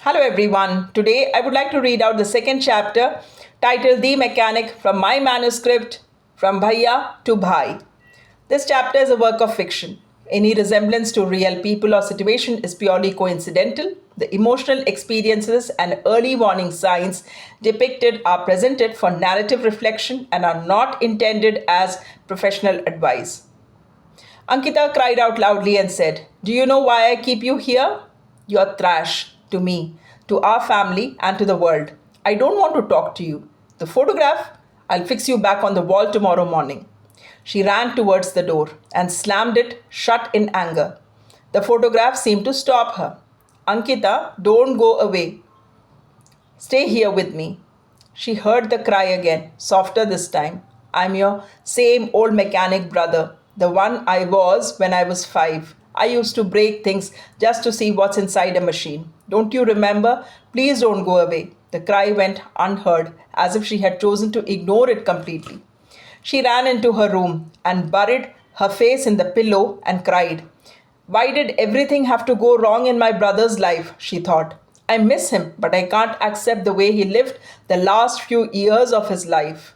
Hello everyone. Today I would like to read out the second chapter titled The Mechanic from my manuscript From Bhaiya to Bhai. This chapter is a work of fiction. Any resemblance to real people or situation is purely coincidental. The emotional experiences and early warning signs depicted are presented for narrative reflection and are not intended as professional advice. Ankita cried out loudly and said, "Do you know why I keep you here? You're trash to me, to our family, and to the world. I don't want to talk to you. The photograph? I'll fix you back on the wall tomorrow morning." She ran towards the door and slammed it shut in anger. The photograph seemed to stop her. "Ankita, don't go away. Stay here with me." She heard the cry again, softer this time. "I'm your same old mechanic brother, the one I was when I was 5. I used to break things just to see what's inside a machine. Don't you remember? Please don't go away." The cry went unheard, as if she had chosen to ignore it completely. She ran into her room and buried her face in the pillow and cried. "Why did everything have to go wrong in my brother's life?" she thought. "I miss him, but I can't accept the way he lived the last few years of his life."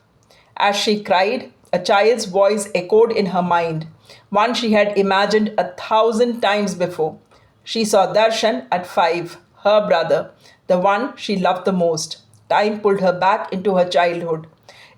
As she cried, a child's voice echoed in her mind, one she had imagined 1,000 times before. She saw Darshan at 5, her brother, the one she loved the most. Time pulled her back into her childhood.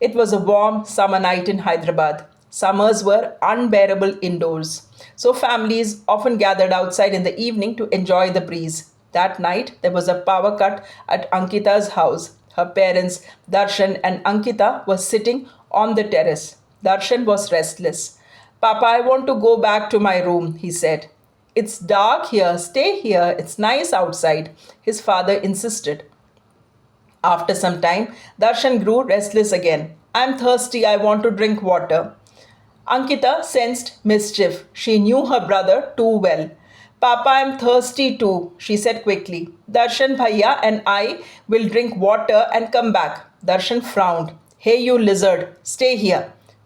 It was a warm summer night in Hyderabad. Summers were unbearable indoors, so families often gathered outside in the evening to enjoy the breeze. That night, there was a power cut at Ankita's house. Her parents, Darshan and Ankita, were sitting on the terrace. Darshan was restless. "Papa, I want to go back to my room," he said. "It's dark here. Stay here. It's nice outside," his father insisted. After some time, Darshan grew restless again. "I'm thirsty. I want to drink water." Ankita sensed mischief. She knew her brother too well. "Papa, I'm thirsty too," she said quickly. "Darshan Bhaiya and I will drink water and come back." Darshan frowned. "Hey, you lizard, stay here.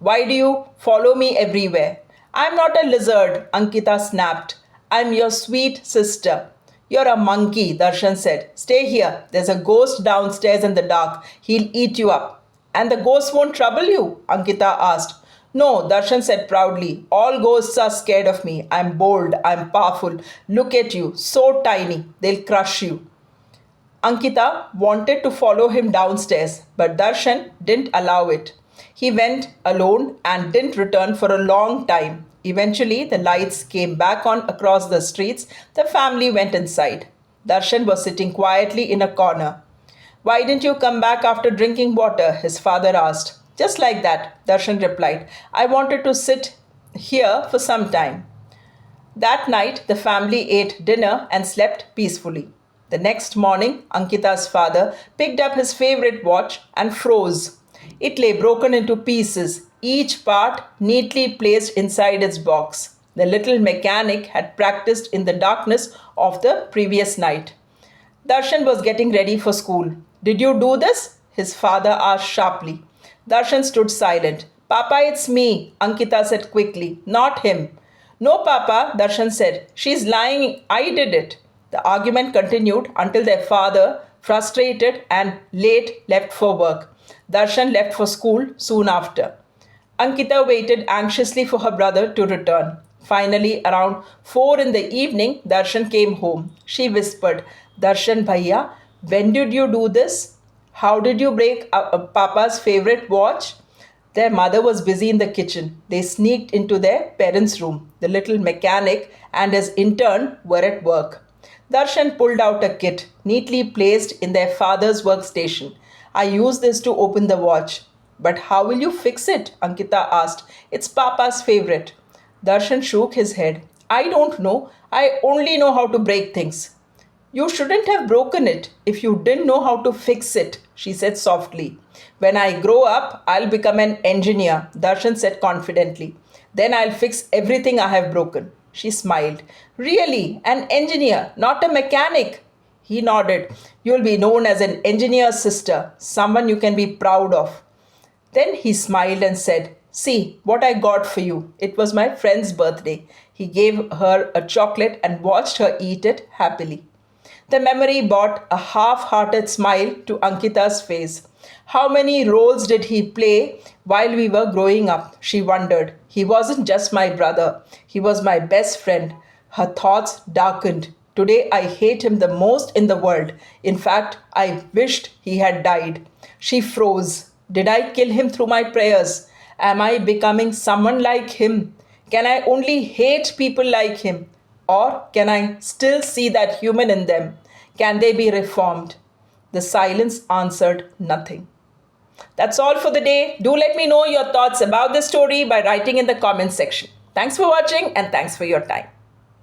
Why do you follow me everywhere?" "I'm not a lizard," Ankita snapped. "I'm your sweet sister." "You're a monkey," Darshan said. "Stay here. There's a ghost downstairs in the dark. He'll eat you up." "And the ghost won't trouble you?" Ankita asked. "No," Darshan said proudly. "All ghosts are scared of me. I'm bold. I'm powerful. Look at you. So tiny. They'll crush you." Ankita wanted to follow him downstairs, but Darshan didn't allow it. He went alone and didn't return for a long time. Eventually, the lights came back on across the streets. The family went inside. Darshan was sitting quietly in a corner. "Why didn't you come back after drinking water?" his father asked. "Just like that," Darshan replied. "I wanted to sit here for some time." That night, the family ate dinner and slept peacefully. The next morning, Ankita's father picked up his favorite watch and froze. It lay broken into pieces, each part neatly placed inside its box. The little mechanic had practiced in the darkness of the previous night. Darshan was getting ready for school. "Did you do this?" his father asked sharply. Darshan stood silent. "Papa, it's me," Ankita said quickly. "Not him." "No, Papa," Darshan said. "She's lying. I did it." The argument continued until their father, frustrated and late, left for work. Darshan left for school soon after. Ankita waited anxiously for her brother to return. Finally, around 4 in the evening, Darshan came home. She whispered, "Darshan Bhaiya, when did you do this? How did you break Papa's favorite watch?" Their mother was busy in the kitchen. They sneaked into their parents' room. The little mechanic and his intern were at work. Darshan pulled out a kit, neatly placed in their father's workstation. "I use this to open the watch." "But how will you fix it?" Ankita asked. "It's Papa's favorite." Darshan shook his head. "I don't know. I only know how to break things." "You shouldn't have broken it if you didn't know how to fix it," she said softly. "When I grow up, I'll become an engineer," Darshan said confidently. "Then I'll fix everything I have broken." She smiled. "Really? An engineer, not a mechanic?" He nodded. "You'll be known as an engineer's sister, someone you can be proud of." Then he smiled and said, "See what I got for you. It was my friend's birthday." He gave her a chocolate and watched her eat it happily. The memory brought a half-hearted smile to Ankita's face. How many roles did he play while we were growing up? She wondered. He wasn't just my brother, he was my best friend. Her thoughts darkened. Today I hate him the most in the world. In fact, I wished he had died. She froze. Did I kill him through my prayers? Am I becoming someone like him? Can I only hate people like him? Or can I still see that human in them? Can they be reformed? The silence answered nothing. That's all for the day. Do let me know your thoughts about the story by writing in the comments section. Thanks for watching and thanks for your time.